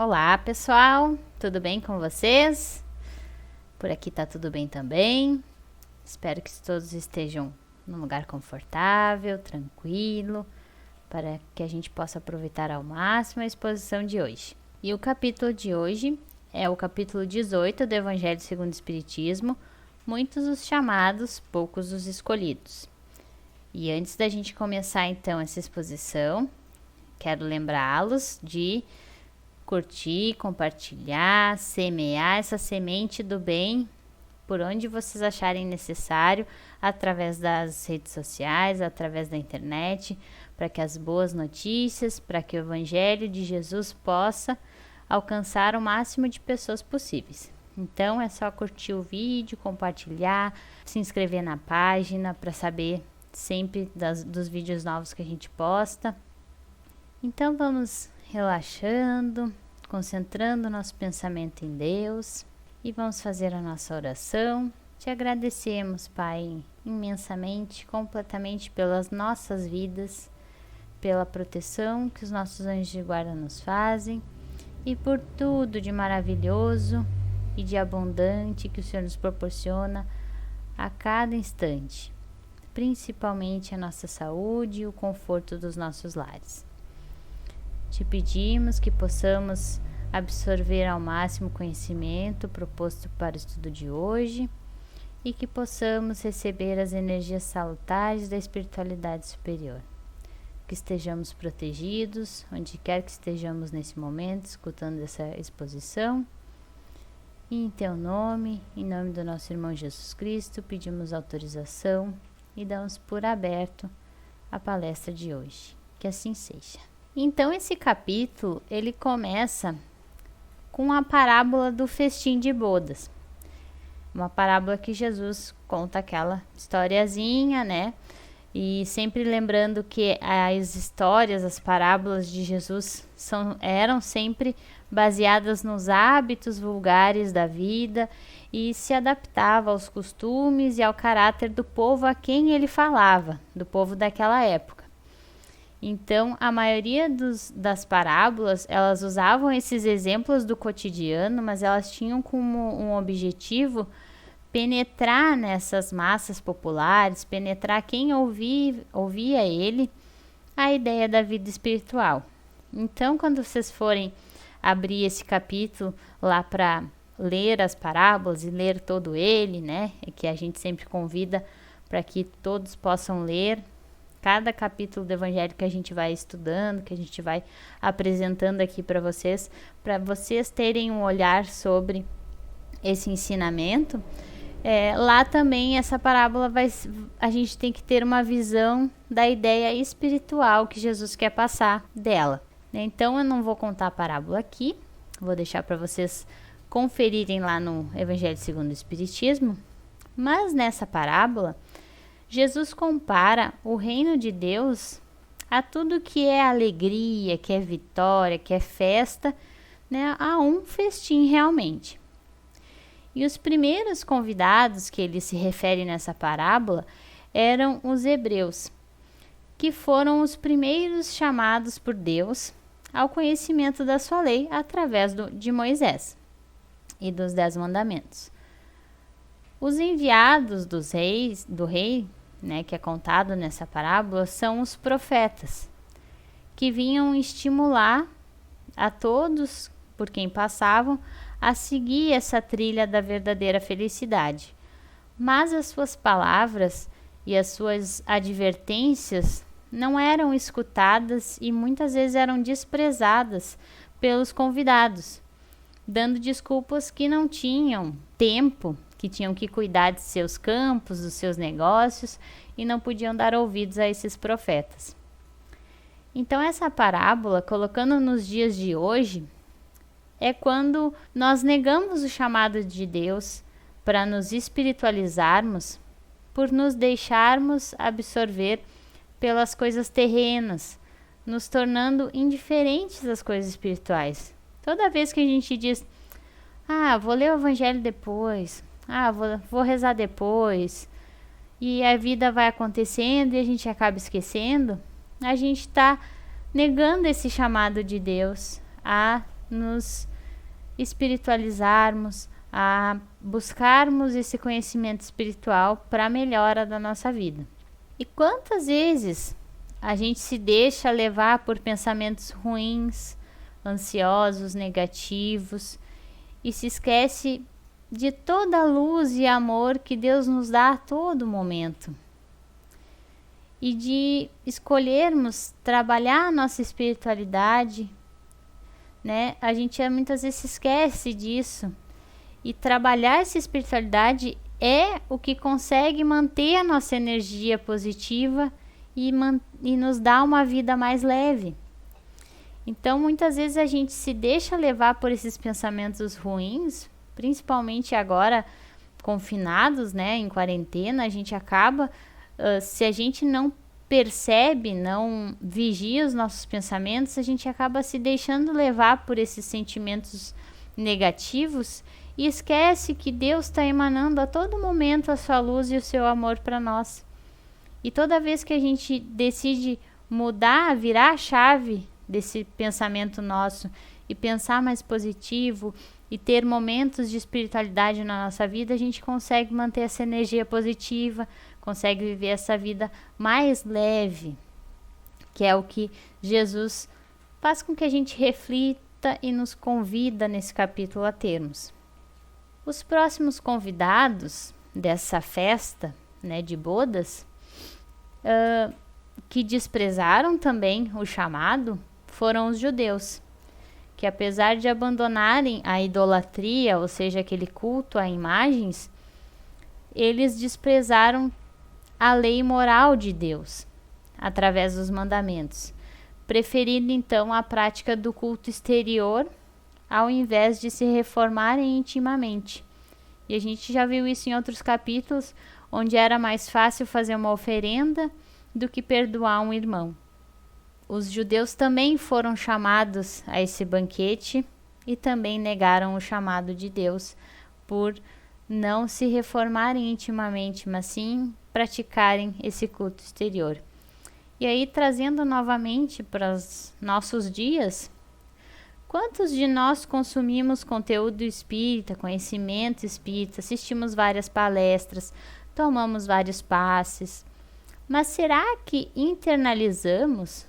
Olá, pessoal, tudo bem com vocês? Por aqui tá tudo bem também. Espero que todos estejam num lugar confortável, tranquilo, para que a gente possa aproveitar ao máximo a exposição de hoje. E o capítulo de hoje é o capítulo 18 do Evangelho segundo o Espiritismo, muitos os chamados, poucos os escolhidos. E antes da gente começar então essa exposição, quero lembrá-los de curtir, compartilhar, semear essa semente do bem por onde vocês acharem necessário, através das redes sociais, através da internet, para que as boas notícias, para que o Evangelho de Jesus possa alcançar o máximo de pessoas possíveis. Então é só curtir o vídeo, compartilhar, se inscrever na página para saber sempre dos vídeos novos que a gente posta. Então vamos relaxando, concentrando nosso pensamento em Deus e vamos fazer a nossa oração. Te agradecemos, Pai, imensamente, completamente pelas nossas vidas, pela proteção que os nossos anjos de guarda nos fazem e por tudo de maravilhoso e de abundante que o Senhor nos proporciona a cada instante, principalmente a nossa saúde e o conforto dos nossos lares. Te pedimos que possamos absorver ao máximo o conhecimento proposto para o estudo de hoje e que possamos receber as energias salutares da espiritualidade superior. Que estejamos protegidos, onde quer que estejamos nesse momento, escutando essa exposição. E em Teu nome, em nome do nosso irmão Jesus Cristo, pedimos autorização e damos por aberto a palestra de hoje. Que assim seja. Então esse capítulo, ele começa com a parábola do festim de bodas. Uma parábola que Jesus conta aquela historiazinha, né? E sempre lembrando que as histórias, as parábolas de Jesus eram sempre baseadas nos hábitos vulgares da vida e se adaptava aos costumes e ao caráter do povo a quem ele falava, do povo daquela época. Então, a maioria das parábolas, elas usavam esses exemplos do cotidiano, mas elas tinham como um objetivo penetrar nessas massas populares, penetrar quem ouvia ele, a ideia da vida espiritual. Então, quando vocês forem abrir esse capítulo lá para ler as parábolas e ler todo ele, né? É que a gente sempre convida para que todos possam ler cada capítulo do Evangelho que a gente vai estudando, que a gente vai apresentando aqui para vocês terem um olhar sobre esse ensinamento. Lá também essa parábola a gente tem que ter uma visão da ideia espiritual que Jesus quer passar dela. Então eu não vou contar a parábola aqui, vou deixar para vocês conferirem lá no Evangelho segundo o Espiritismo, mas nessa parábola Jesus compara o reino de Deus a tudo que é alegria, que é vitória, que é festa, né, a um festim realmente. E os primeiros convidados que ele se refere nessa parábola eram os hebreus, que foram os primeiros chamados por Deus ao conhecimento da sua lei através de Moisés e dos 10 mandamentos. Os enviados do rei, né, que é contado nessa parábola, são os profetas, que vinham estimular a todos por quem passavam a seguir essa trilha da verdadeira felicidade. Mas as suas palavras e as suas advertências não eram escutadas e muitas vezes eram desprezadas pelos convidados, dando desculpas que não tinham tempo, que tinham que cuidar de seus campos, dos seus negócios e não podiam dar ouvidos a esses profetas. Então essa parábola, colocando nos dias de hoje, é quando nós negamos o chamado de Deus para nos espiritualizarmos, por nos deixarmos absorver pelas coisas terrenas, nos tornando indiferentes às coisas espirituais. Toda vez que a gente diz, vou ler o Evangelho depois, vou rezar depois, e a vida vai acontecendo e a gente acaba esquecendo, a gente está negando esse chamado de Deus a nos espiritualizarmos, a buscarmos esse conhecimento espiritual para a melhora da nossa vida. E quantas vezes a gente se deixa levar por pensamentos ruins, ansiosos, negativos, e se esquece de toda a luz e amor que Deus nos dá a todo momento. E de escolhermos trabalhar a nossa espiritualidade, né? A gente muitas vezes se esquece disso. E trabalhar essa espiritualidade é o que consegue manter a nossa energia positiva e nos dar uma vida mais leve. Então, muitas vezes a gente se deixa levar por esses pensamentos ruins, principalmente agora confinados, né, em quarentena. A gente acaba, se a gente não percebe, não vigia os nossos pensamentos, a gente acaba se deixando levar por esses sentimentos negativos e esquece que Deus está emanando a todo momento a sua luz e o seu amor para nós. E toda vez que a gente decide mudar, virar a chave desse pensamento nosso e pensar mais positivo e ter momentos de espiritualidade na nossa vida, a gente consegue manter essa energia positiva, consegue viver essa vida mais leve, que é o que Jesus faz com que a gente reflita e nos convida nesse capítulo a termos. Os próximos convidados dessa festa, né, de bodas, que desprezaram também o chamado, foram os judeus, que apesar de abandonarem a idolatria, ou seja, aquele culto a imagens, eles desprezaram a lei moral de Deus, através dos mandamentos, preferindo então a prática do culto exterior, ao invés de se reformarem intimamente. E a gente já viu isso em outros capítulos, onde era mais fácil fazer uma oferenda do que perdoar um irmão. Os judeus também foram chamados a esse banquete e também negaram o chamado de Deus por não se reformarem intimamente, mas sim praticarem esse culto exterior. E aí, trazendo novamente para os nossos dias, quantos de nós consumimos conteúdo espírita, conhecimento espírita, assistimos várias palestras, tomamos vários passes, mas será que internalizamos,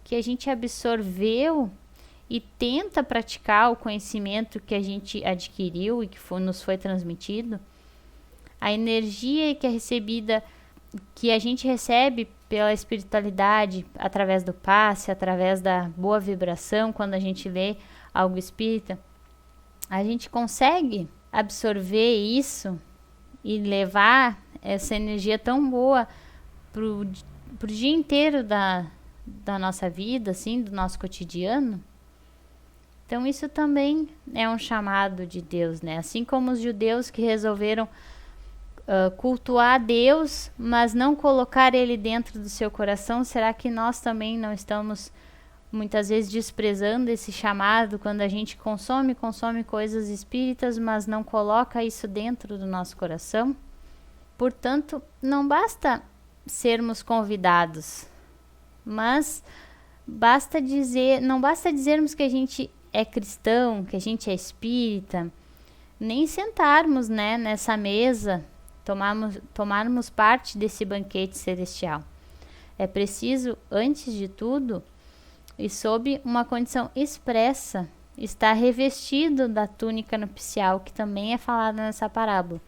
que a gente absorveu e tenta praticar o conhecimento que a gente adquiriu e que nos foi transmitido? A energia que é recebida, que a gente recebe pela espiritualidade, através do passe, através da boa vibração, quando a gente lê algo espírita, a gente consegue absorver isso e levar essa energia tão boa pro dia inteiro da nossa vida, assim, do nosso cotidiano? Então isso também é um chamado de Deus, né? Assim como os judeus que resolveram cultuar Deus, mas não colocar Ele dentro do seu coração, será que nós também não estamos muitas vezes desprezando esse chamado quando a gente consome coisas espíritas, mas não coloca isso dentro do nosso coração? Portanto, não basta sermos convidados, mas não basta dizermos que a gente é cristão, que a gente é espírita, nem sentarmos, né, nessa mesa, tomarmos parte desse banquete celestial. É preciso, antes de tudo, e sob uma condição expressa, estar revestido da túnica nupcial, que também é falada nessa parábola.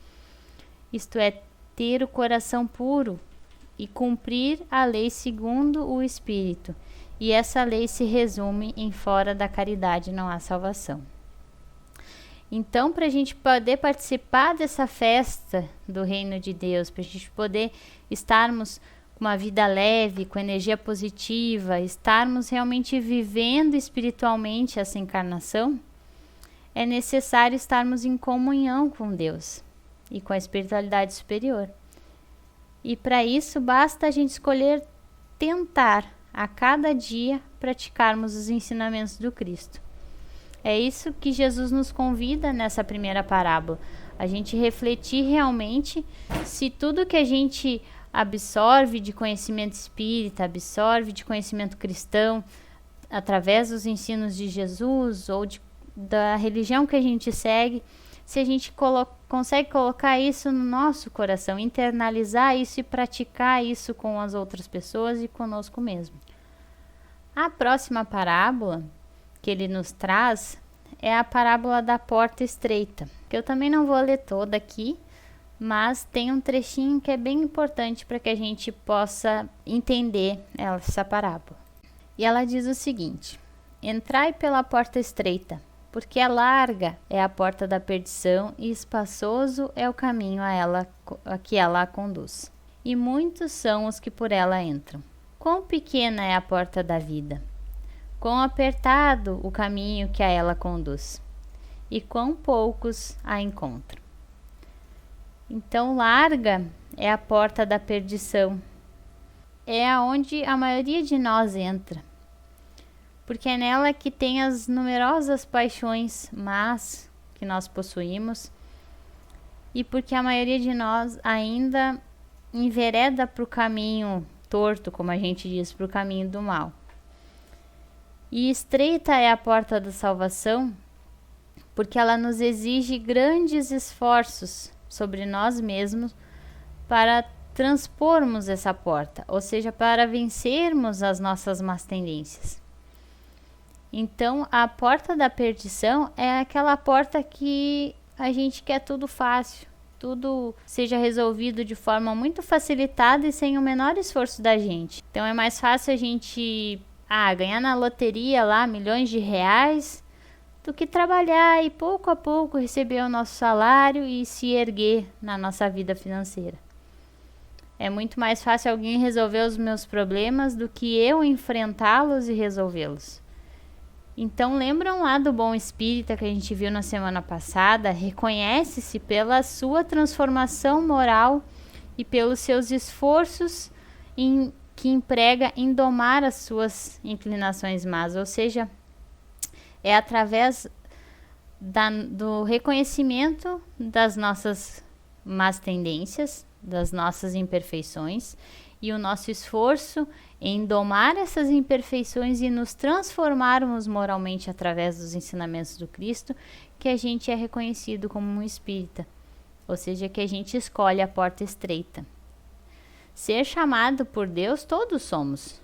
Isto é, ter o coração puro e cumprir a lei segundo o Espírito. E essa lei se resume em fora da caridade não há salvação. Então, para a gente poder participar dessa festa do Reino de Deus, para a gente poder estarmos com uma vida leve, com energia positiva, estarmos realmente vivendo espiritualmente essa encarnação, é necessário estarmos em comunhão com Deus e com a espiritualidade superior. E para isso basta a gente escolher tentar a cada dia praticarmos os ensinamentos do Cristo. É isso que Jesus nos convida nessa primeira parábola. A gente refletir realmente se tudo que a gente absorve de conhecimento espírita, absorve de conhecimento cristão, através dos ensinos de Jesus ou de da religião que a gente segue, se a gente consegue colocar isso no nosso coração, internalizar isso e praticar isso com as outras pessoas e conosco mesmo. A próxima parábola que ele nos traz é a parábola da porta estreita, que eu também não vou ler toda aqui, mas tem um trechinho que é bem importante para que a gente possa entender essa parábola. E ela diz o seguinte: entrai pela porta estreita, porque larga é a porta da perdição e espaçoso é o caminho a que ela conduz. E muitos são os que por ela entram. Quão pequena é a porta da vida, quão apertado o caminho que a ela conduz, e quão poucos a encontram. Então, larga é a porta da perdição, é aonde a maioria de nós entra, porque é nela que tem as numerosas paixões más que nós possuímos, e porque a maioria de nós ainda envereda para o caminho torto, como a gente diz, para o caminho do mal. E estreita é a porta da salvação, porque ela nos exige grandes esforços sobre nós mesmos para transpormos essa porta, ou seja, para vencermos as nossas más tendências. Então, a porta da perdição é aquela porta que a gente quer tudo fácil, tudo seja resolvido de forma muito facilitada e sem o menor esforço da gente. Então, é mais fácil a gente ganhar na loteria lá milhões de reais do que trabalhar e pouco a pouco receber o nosso salário e se erguer na nossa vida financeira. É muito mais fácil alguém resolver os meus problemas do que eu enfrentá-los e resolvê-los. Então, lembram lá do bom espírita que a gente viu na semana passada? Reconhece-se pela sua transformação moral e pelos seus esforços que emprega em domar as suas inclinações más, ou seja, é através do reconhecimento das nossas más tendências, das nossas imperfeições, e o nosso esforço em domar essas imperfeições e nos transformarmos moralmente através dos ensinamentos do Cristo, que a gente é reconhecido como um espírita, ou seja, que a gente escolhe a porta estreita. Ser chamado por Deus todos somos,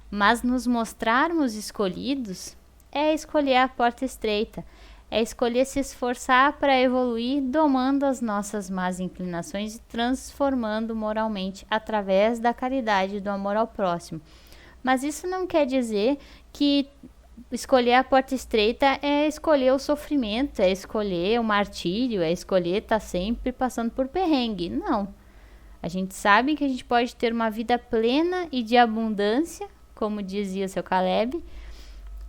mas nos mostrarmos escolhidos é escolher a porta estreita, é escolher se esforçar para evoluir, domando as nossas más inclinações e transformando moralmente através da caridade e do amor ao próximo. Mas isso não quer dizer que escolher a porta estreita é escolher o sofrimento, é escolher o martírio, é escolher estar sempre passando por perrengue. Não. A gente sabe que a gente pode ter uma vida plena e de abundância, como dizia o seu Caleb,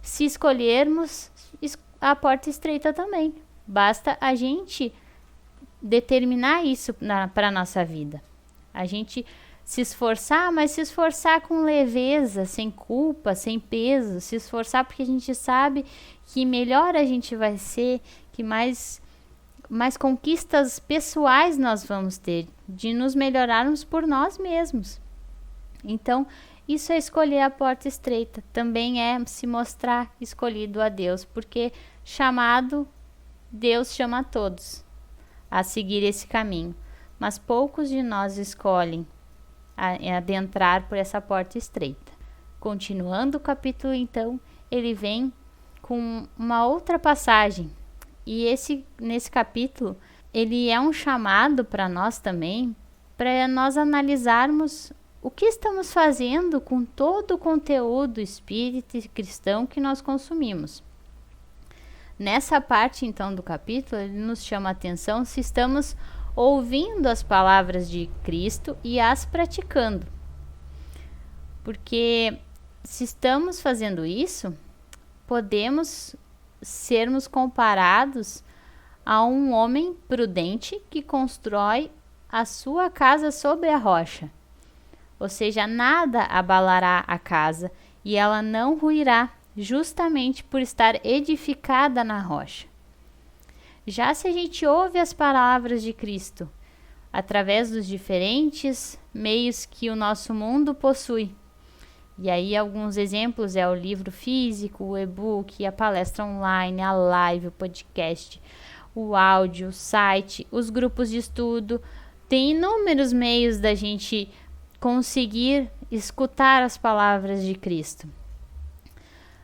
se escolhermos a porta estreita também. Basta a gente determinar isso para a nossa vida. A gente se esforçar, mas se esforçar com leveza, sem culpa, sem peso. Se esforçar porque a gente sabe que melhor a gente vai ser, que mais conquistas pessoais nós vamos ter, de nos melhorarmos por nós mesmos. Então, isso é escolher a porta estreita, também é se mostrar escolhido a Deus, porque chamado, Deus chama a todos a seguir esse caminho, mas poucos de nós escolhem adentrar por essa porta estreita. Continuando o capítulo, então, ele vem com uma outra passagem, e nesse capítulo, ele é um chamado para nós também, para nós analisarmos o que estamos fazendo com todo o conteúdo espírita e cristão que nós consumimos. Nessa parte, então, do capítulo, ele nos chama a atenção se estamos ouvindo as palavras de Cristo e as praticando. Porque se estamos fazendo isso, podemos sermos comparados a um homem prudente que constrói a sua casa sobre a rocha. Ou seja, nada abalará a casa e ela não ruirá, justamente por estar edificada na rocha. Já se a gente ouve as palavras de Cristo através dos diferentes meios que o nosso mundo possui, E aí alguns exemplos é o livro físico, o e-book, a palestra online, a live, o podcast, o áudio, o site, os grupos de estudo. Tem inúmeros meios da gente conseguir escutar as palavras de Cristo.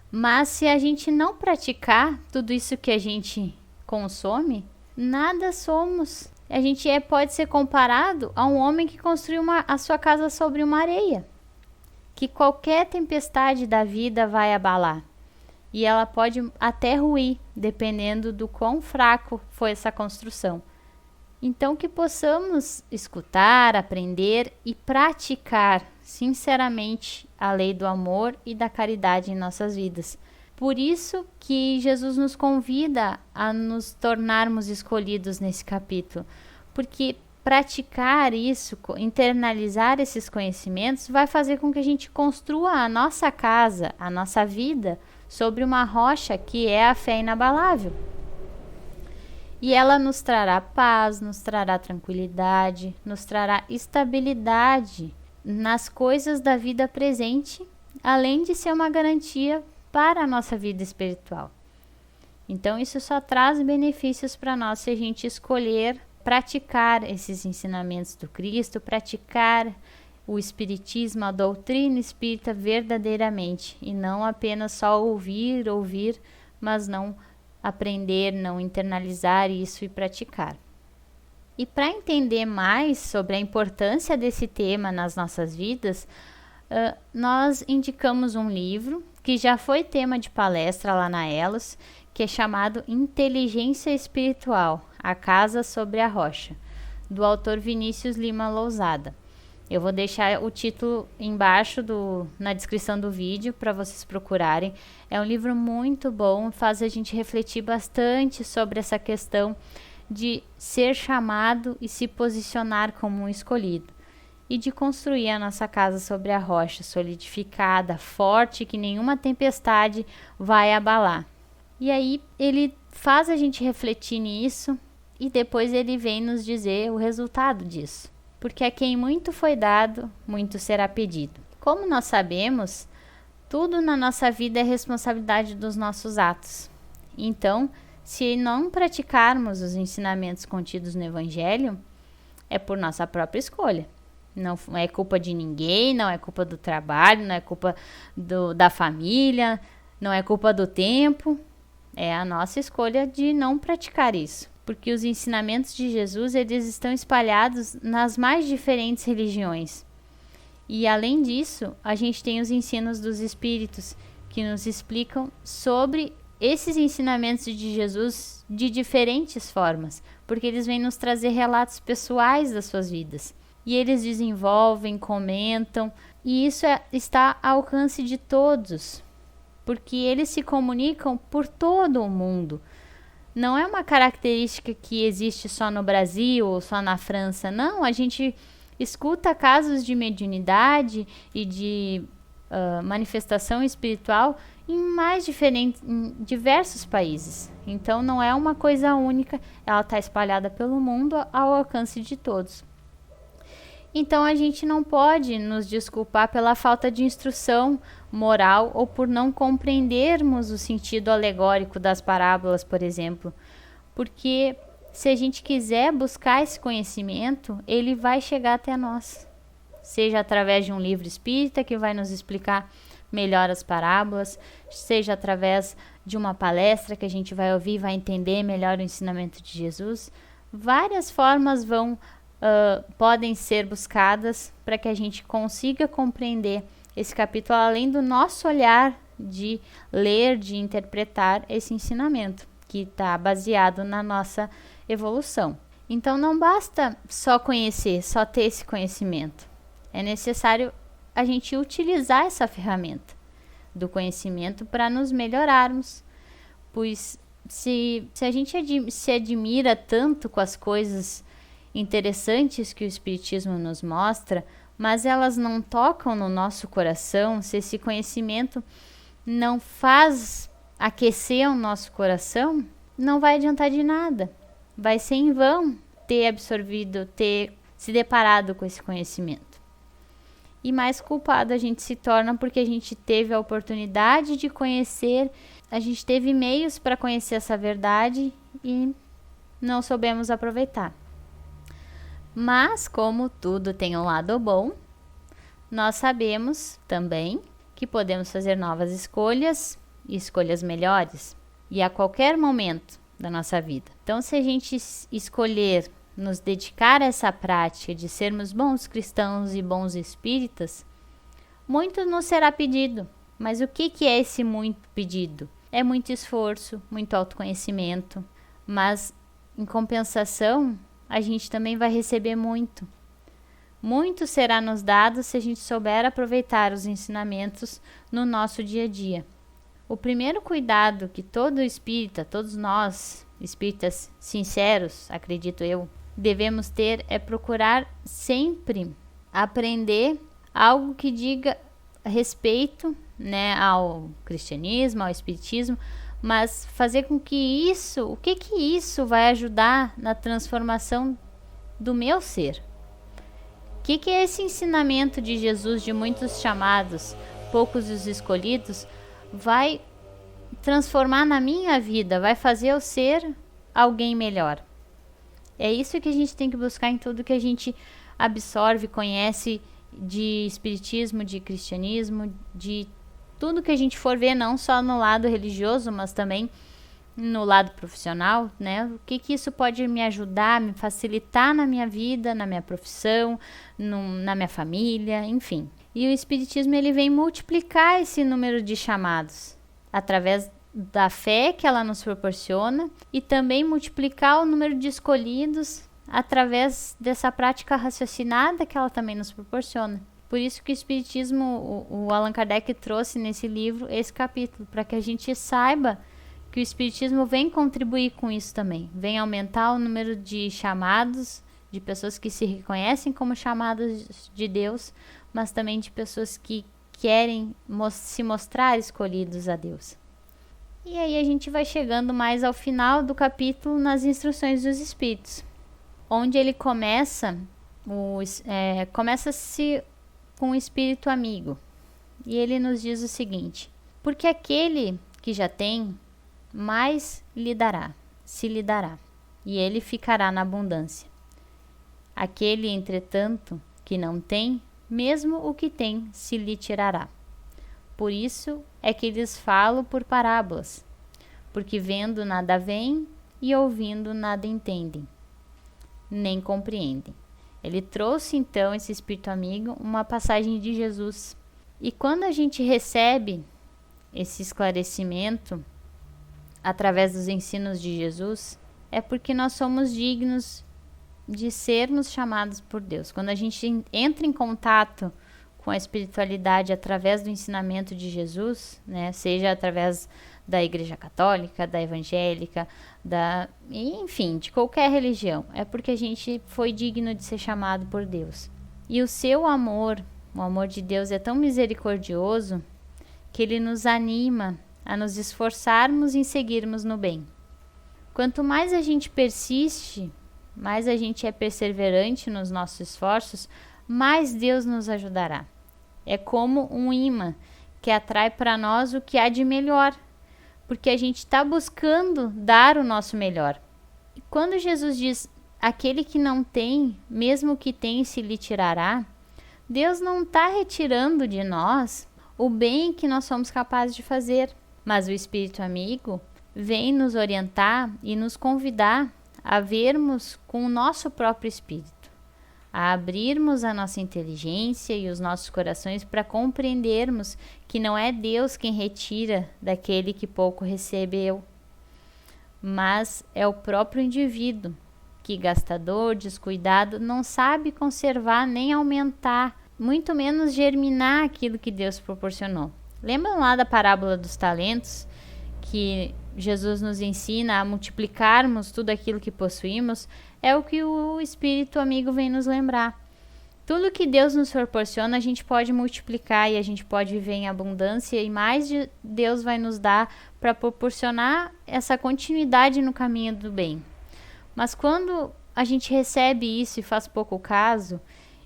Mas se a gente não praticar tudo isso que a gente consome, nada somos. A gente pode ser comparado a um homem que construiu a sua casa sobre uma areia, que qualquer tempestade da vida vai abalar. E ela pode até ruir, dependendo do quão fraco foi essa construção. Então que possamos escutar, aprender e praticar sinceramente a lei do amor e da caridade em nossas vidas. Por isso que Jesus nos convida a nos tornarmos escolhidos nesse capítulo, porque praticar isso, internalizar esses conhecimentos, vai fazer com que a gente construa a nossa casa, a nossa vida, sobre uma rocha que é a fé inabalável. E ela nos trará paz, nos trará tranquilidade, nos trará estabilidade nas coisas da vida presente, além de ser uma garantia para a nossa vida espiritual. Então isso só traz benefícios para nós se a gente escolher praticar esses ensinamentos do Cristo, praticar o espiritismo, a doutrina espírita verdadeiramente, e não apenas só ouvir, mas não aprender, não internalizar isso e praticar. E para entender mais sobre a importância desse tema nas nossas vidas, nós indicamos um livro que já foi tema de palestra lá na Elos, que é chamado Inteligência Espiritual, A Casa sobre a Rocha, do autor Vinícius Lima Lousada. Eu vou deixar o título embaixo na descrição do vídeo para vocês procurarem. É um livro muito bom, faz a gente refletir bastante sobre essa questão de ser chamado e se posicionar como um escolhido. E de construir a nossa casa sobre a rocha, solidificada, forte, que nenhuma tempestade vai abalar. E aí ele faz a gente refletir nisso e depois ele vem nos dizer o resultado disso. Porque a quem muito foi dado, muito será pedido. Como nós sabemos, tudo na nossa vida é responsabilidade dos nossos atos. Então, se não praticarmos os ensinamentos contidos no Evangelho, é por nossa própria escolha. Não é culpa de ninguém, não é culpa do trabalho, não é culpa da família, não é culpa do tempo. É a nossa escolha de não praticar isso. Porque os ensinamentos de Jesus, eles estão espalhados nas mais diferentes religiões. E além disso, a gente tem os ensinos dos Espíritos, que nos explicam sobre esses ensinamentos de Jesus de diferentes formas, porque eles vêm nos trazer relatos pessoais das suas vidas. E eles desenvolvem, comentam, e isso está ao alcance de todos, porque eles se comunicam por todo o mundo. Não é uma característica que existe só no Brasil ou só na França, não. A gente escuta casos de mediunidade e de manifestação espiritual em diversos países. Então não é uma coisa única, ela está espalhada pelo mundo ao alcance de todos. Então a gente não pode nos desculpar pela falta de instrução moral ou por não compreendermos o sentido alegórico das parábolas, por exemplo. Porque se a gente quiser buscar esse conhecimento, ele vai chegar até nós. Seja através de um livro espírita que vai nos explicar melhor as parábolas, seja através de uma palestra que a gente vai ouvir e vai entender melhor o ensinamento de Jesus. Várias formas podem ser buscadas para que a gente consiga compreender esse capítulo, além do nosso olhar de ler, de interpretar esse ensinamento, que está baseado na nossa evolução. Então não basta só conhecer, só ter esse conhecimento. É necessário a gente utilizar essa ferramenta do conhecimento para nos melhorarmos, pois se a gente se admira tanto com as coisas interessantes que o Espiritismo nos mostra, mas elas não tocam no nosso coração, se esse conhecimento não faz aquecer o nosso coração, não vai adiantar de nada. Vai ser em vão ter absorvido, ter se deparado com esse conhecimento. e mais culpado a gente se torna porque a gente teve a oportunidade de conhecer, a gente teve meios para conhecer essa verdade e não soubemos aproveitar. Mas, como tudo tem um lado bom, nós sabemos também que podemos fazer novas escolhas e escolhas melhores, e a qualquer momento da nossa vida. Então, se a gente escolher nos dedicar a essa prática de sermos bons cristãos e bons espíritas, muito nos será pedido. Mas o que é esse muito pedido? É muito esforço, muito autoconhecimento, mas em compensação, a gente também vai receber muito. Muito será nos dado se a gente souber aproveitar os ensinamentos no nosso dia a dia. O primeiro cuidado que todo espírita, todos nós, espíritas sinceros, acredito eu, devemos ter é procurar sempre aprender algo que diga respeito, né, ao cristianismo, ao espiritismo, mas fazer com que isso, o que isso vai ajudar na transformação do meu ser? O que é esse ensinamento de Jesus, de muitos chamados, poucos os escolhidos, vai transformar na minha vida, vai fazer eu ser alguém melhor? É isso que a gente tem que buscar em tudo que a gente absorve, conhece de espiritismo, de cristianismo, de tudo que a gente for ver, não só no lado religioso, mas também no lado profissional, né? O que isso pode me ajudar, me facilitar na minha vida, na minha profissão, na minha família, enfim. E o espiritismo, ele vem multiplicar esse número de chamados através da fé que ela nos proporciona e também multiplicar o número de escolhidos através dessa prática raciocinada que ela também nos proporciona. Por isso que o espiritismo, o Allan Kardec trouxe nesse livro esse capítulo, para que a gente saiba que o espiritismo vem contribuir com isso também, vem aumentar o número de chamados, de pessoas que se reconhecem como chamadas de Deus, mas também de pessoas que querem se mostrar escolhidos a Deus. E aí a gente vai chegando mais ao final do capítulo nas instruções dos espíritos, onde ele começa-se com o espírito amigo. E ele nos diz o seguinte: porque aquele que já tem, mais se lhe dará, e ele ficará na abundância. Aquele, entretanto, que não tem, mesmo o que tem se lhe tirará. Por isso é que lhes falo por parábolas, porque vendo nada veem e ouvindo nada entendem, nem compreendem. Ele trouxe então, esse espírito amigo, uma passagem de Jesus. E quando a gente recebe esse esclarecimento através dos ensinos de Jesus, é porque nós somos dignos de sermos chamados por Deus. Quando a gente entra em contato com a espiritualidade através do ensinamento de Jesus, né, seja através da Igreja Católica, da Evangélica, enfim, de qualquer religião, é porque a gente foi digno de ser chamado por Deus. E o seu amor, o amor de Deus, é tão misericordioso que ele nos anima a nos esforçarmos em seguirmos no bem. Quanto mais a gente persiste, mais a gente é perseverante nos nossos esforços, mais Deus nos ajudará. É como um imã que atrai para nós o que há de melhor, porque a gente está buscando dar o nosso melhor. E quando Jesus diz, aquele que não tem, mesmo que tem se lhe tirará, Deus não está retirando de nós o bem que nós somos capazes de fazer, mas o Espírito amigo vem nos orientar e nos convidar a vermos com o nosso próprio espírito, a abrirmos a nossa inteligência e os nossos corações para compreendermos que não é Deus quem retira daquele que pouco recebeu, mas é o próprio indivíduo que, gastador, descuidado, não sabe conservar nem aumentar, muito menos germinar aquilo que Deus proporcionou. Lembram lá da parábola dos talentos, que Jesus nos ensina a multiplicarmos tudo aquilo que possuímos? É o que o Espírito amigo vem nos lembrar. Tudo que Deus nos proporciona, a gente pode multiplicar e a gente pode viver em abundância, e mais Deus vai nos dar para proporcionar essa continuidade no caminho do bem. Mas quando a gente recebe isso e faz pouco caso,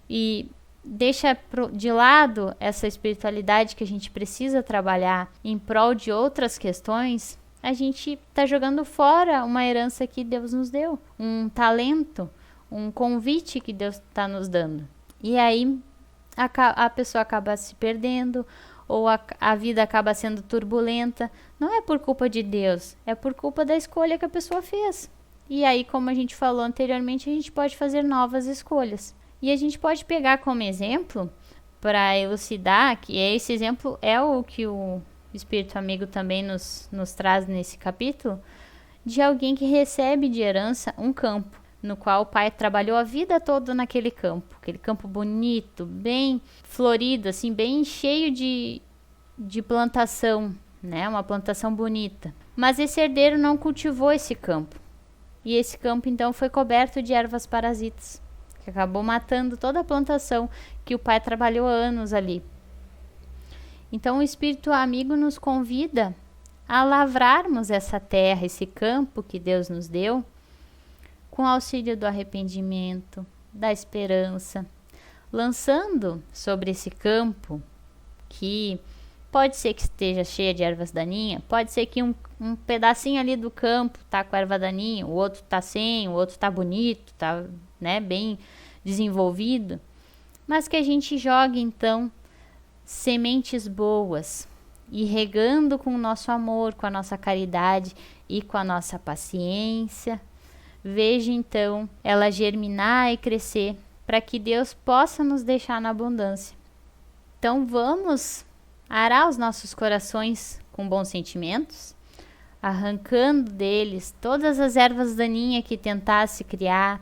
e deixa de lado essa espiritualidade que a gente precisa trabalhar em prol de outras questões, a gente está jogando fora uma herança que Deus nos deu, um talento, um convite que Deus está nos dando. E aí a pessoa acaba se perdendo, ou a vida acaba sendo turbulenta. Não é por culpa de Deus, é por culpa da escolha que a pessoa fez. E aí, como a gente falou anteriormente, a gente pode fazer novas escolhas. E a gente pode pegar como exemplo, para elucidar, que esse exemplo é o que o Espírito Amigo também nos traz nesse capítulo, de alguém que recebe de herança um campo, no qual o pai trabalhou a vida toda naquele campo. Aquele campo bonito, bem florido, assim, bem cheio de plantação, né? Uma plantação bonita. Mas esse herdeiro não cultivou esse campo. E esse campo, então, foi coberto de ervas parasitas, que acabou matando toda a plantação que o pai trabalhou há anos ali. Então, o Espírito Amigo nos convida a lavrarmos essa terra, esse campo que Deus nos deu, com o auxílio do arrependimento, da esperança, lançando sobre esse campo, que pode ser que esteja cheia de ervas daninhas, pode ser que um pedacinho ali do campo tá com erva daninha, o outro tá sem, o outro tá bonito, tá, né, bem desenvolvido, mas que a gente jogue então sementes boas, e regando com o nosso amor, com a nossa caridade e com a nossa paciência, veja então ela germinar e crescer, para que Deus possa nos deixar na abundância. Então vamos arar os nossos corações com bons sentimentos, arrancando deles todas as ervas daninhas que tentasse criar,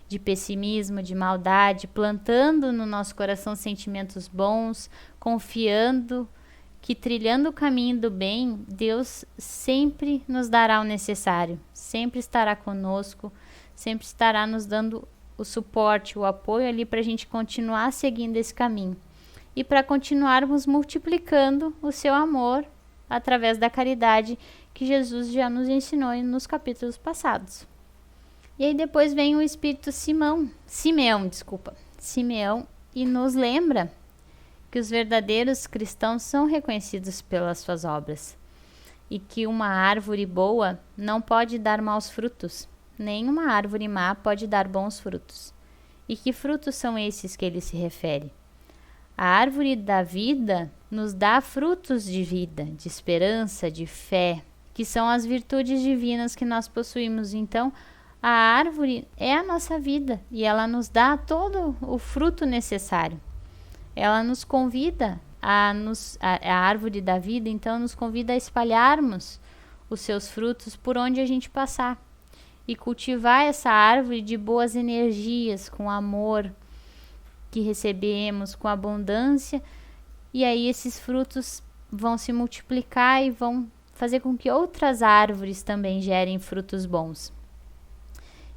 de pessimismo, de maldade, plantando no nosso coração sentimentos bons, confiando que trilhando o caminho do bem, Deus sempre nos dará o necessário, sempre estará conosco, sempre estará nos dando o suporte, o apoio ali para a gente continuar seguindo esse caminho e para continuarmos multiplicando o seu amor através da caridade que Jesus já nos ensinou nos capítulos passados. E aí depois vem o Espírito Simeão, e nos lembra que os verdadeiros cristãos são reconhecidos pelas suas obras e que uma árvore boa não pode dar maus frutos, nem uma árvore má pode dar bons frutos. E que frutos são esses que ele se refere? A árvore da vida nos dá frutos de vida, de esperança, de fé, que são as virtudes divinas que nós possuímos. Então, a árvore é a nossa vida e ela nos dá todo o fruto necessário. Ela nos convida a árvore da vida, então nos convida a espalharmos os seus frutos por onde a gente passar e cultivar essa árvore de boas energias, com amor que recebemos, com abundância, e aí esses frutos vão se multiplicar e vão fazer com que outras árvores também gerem frutos bons.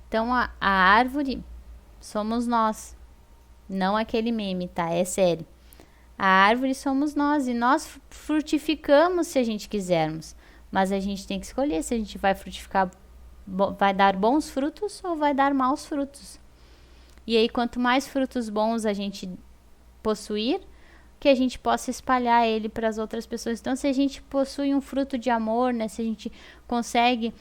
Então a árvore somos nós, não aquele meme, tá? É sério. A árvore somos nós e nós frutificamos se a gente quisermos, mas a gente tem que escolher se a gente vai frutificar, vai dar bons frutos ou vai dar maus frutos. E aí quanto mais frutos bons a gente possuir, que a gente possa espalhar ele para as outras pessoas. Então se a gente possui um fruto de amor, né, se a gente consegue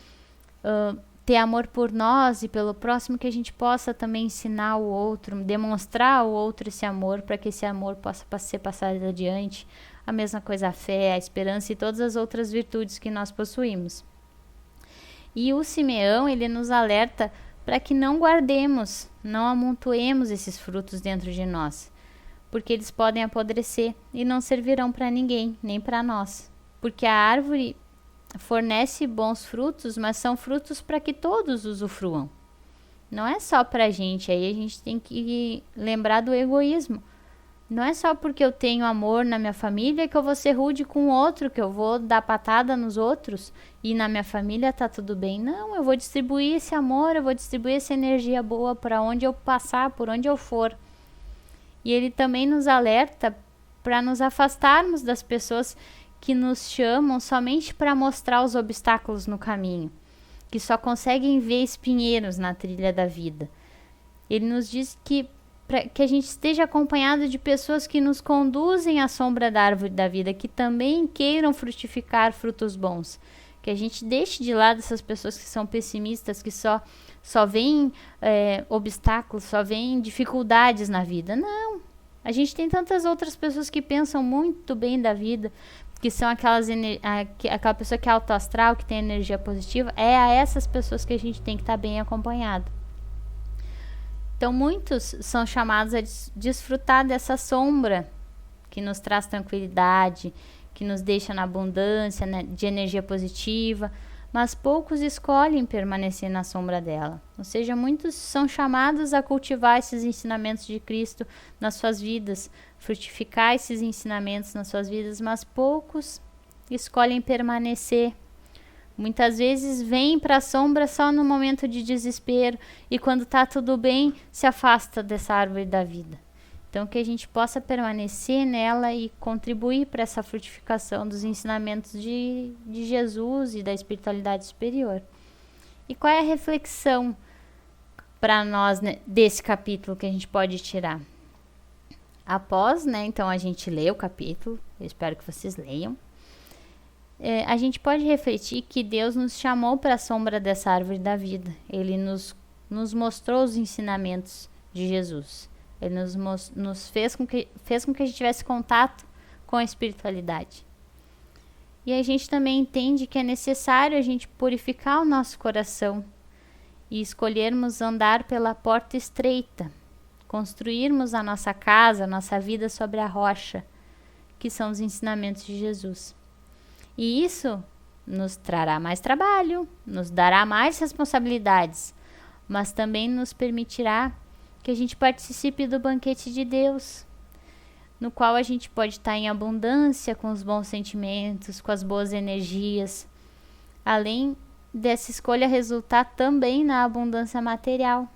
ter amor por nós e pelo próximo, que a gente possa também ensinar o outro, demonstrar ao outro esse amor, para que esse amor possa ser passado adiante. A mesma coisa a fé, a esperança e todas as outras virtudes que nós possuímos. E o Simeão, ele nos alerta para que não guardemos, não amontoemos esses frutos dentro de nós, porque eles podem apodrecer e não servirão para ninguém, nem para nós. Porque a árvore fornece bons frutos, mas são frutos para que todos usufruam. Não é só para a gente, aí a gente tem que lembrar do egoísmo. Não é só porque eu tenho amor na minha família que eu vou ser rude com o outro, que eu vou dar patada nos outros e na minha família tá tudo bem. Não, eu vou distribuir esse amor, eu vou distribuir essa energia boa para onde eu passar, por onde eu for. E ele também nos alerta para nos afastarmos das pessoas que nos chamam somente para mostrar os obstáculos no caminho, que só conseguem ver espinheiros na trilha da vida. Ele nos diz que para que a gente esteja acompanhado de pessoas que nos conduzem à sombra da árvore da vida, que também queiram frutificar frutos bons. Que a gente deixe de lado essas pessoas que são pessimistas, que só veem obstáculos, só veem dificuldades na vida. Não, a gente tem tantas outras pessoas que pensam muito bem da vida, que são aquela pessoa que é autoastral, que tem energia positiva. É a essas pessoas que a gente tem que estar bem acompanhado. Então, muitos são chamados a desfrutar dessa sombra que nos traz tranquilidade, que nos deixa na abundância, né, de energia positiva, mas poucos escolhem permanecer na sombra dela. Ou seja, muitos são chamados a cultivar esses ensinamentos de Cristo nas suas vidas, frutificar esses ensinamentos nas suas vidas, mas poucos escolhem permanecer. Muitas vezes vêm para a sombra só no momento de desespero e quando está tudo bem, se afasta dessa árvore da vida. Então, que a gente possa permanecer nela e contribuir para essa frutificação dos ensinamentos de Jesus e da espiritualidade superior. E qual é a reflexão para nós, né, desse capítulo que a gente pode tirar? Após, né, então a gente lê o capítulo, eu espero que vocês leiam. A gente pode refletir que Deus nos chamou para a sombra dessa árvore da vida. Ele nos mostrou os ensinamentos de Jesus. Ele nos fez com que a gente tivesse contato com a espiritualidade. E a gente também entende que é necessário a gente purificar o nosso coração e escolhermos andar pela porta estreita, construirmos a nossa casa, a nossa vida sobre a rocha, que são os ensinamentos de Jesus. E isso nos trará mais trabalho, nos dará mais responsabilidades, mas também nos permitirá que a gente participe do banquete de Deus, no qual a gente pode estar em abundância com os bons sentimentos, com as boas energias, além dessa escolha resultar também na abundância material.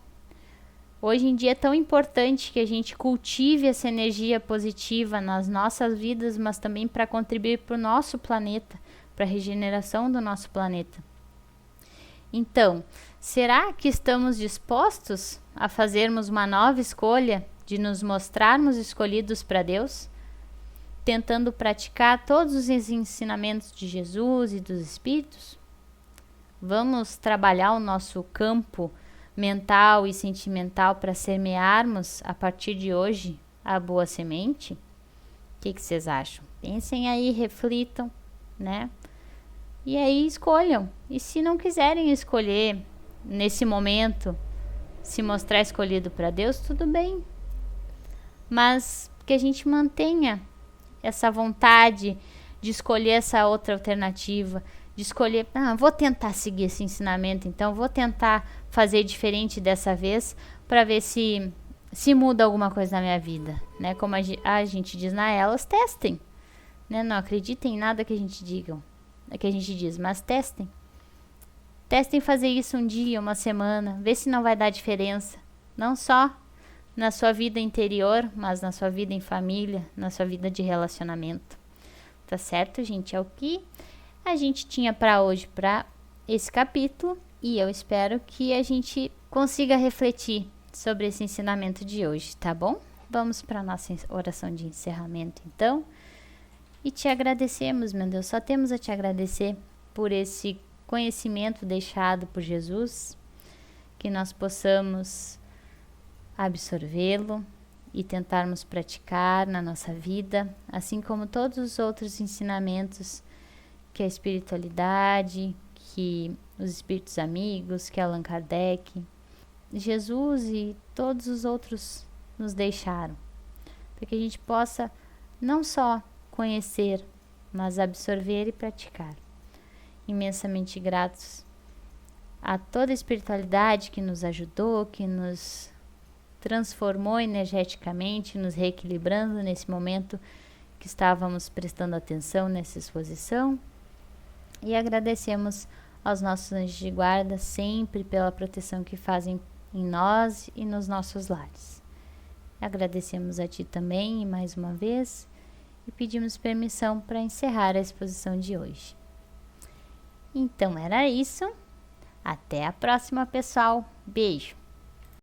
Hoje em dia é tão importante que a gente cultive essa energia positiva nas nossas vidas, mas também para contribuir para o nosso planeta, para a regeneração do nosso planeta. Então, será que estamos dispostos a fazermos uma nova escolha de nos mostrarmos escolhidos para Deus, tentando praticar todos os ensinamentos de Jesus e dos Espíritos? Vamos trabalhar o nosso campo mental e sentimental para semearmos a partir de hoje a boa semente? O que vocês acham? Pensem aí, reflitam, né? E aí escolham. E se não quiserem escolher nesse momento, se mostrar escolhido para Deus, tudo bem. Mas que a gente mantenha essa vontade de escolher essa outra alternativa, de escolher, vou tentar seguir esse ensinamento, então vou tentar fazer diferente dessa vez para ver se muda alguma coisa na minha vida, né? Como a gente diz na Elas, testem, né? Não acreditem em nada que a gente diz, mas testem. Testem fazer isso um dia, uma semana, ver se não vai dar diferença, não só na sua vida interior, mas na sua vida em família, na sua vida de relacionamento. Tá certo, gente? É o que a gente tinha para hoje, para esse capítulo, e eu espero que a gente consiga refletir sobre esse ensinamento de hoje, tá bom? Vamos para a nossa oração de encerramento, então. E te agradecemos, meu Deus, só temos a te agradecer por esse conhecimento deixado por Jesus, que nós possamos absorvê-lo e tentarmos praticar na nossa vida, assim como todos os outros ensinamentos que a espiritualidade, que os espíritos amigos, que Allan Kardec, Jesus e todos os outros nos deixaram, para que a gente possa não só conhecer, mas absorver e praticar. Imensamente gratos a toda a espiritualidade que nos ajudou, que nos transformou energeticamente, nos reequilibrando nesse momento que estávamos prestando atenção nessa exposição. E agradecemos aos nossos anjos de guarda sempre pela proteção que fazem em nós e nos nossos lares. Agradecemos a ti também, mais uma vez, e pedimos permissão para encerrar a exposição de hoje. Então era isso. Até a próxima, pessoal. Beijo!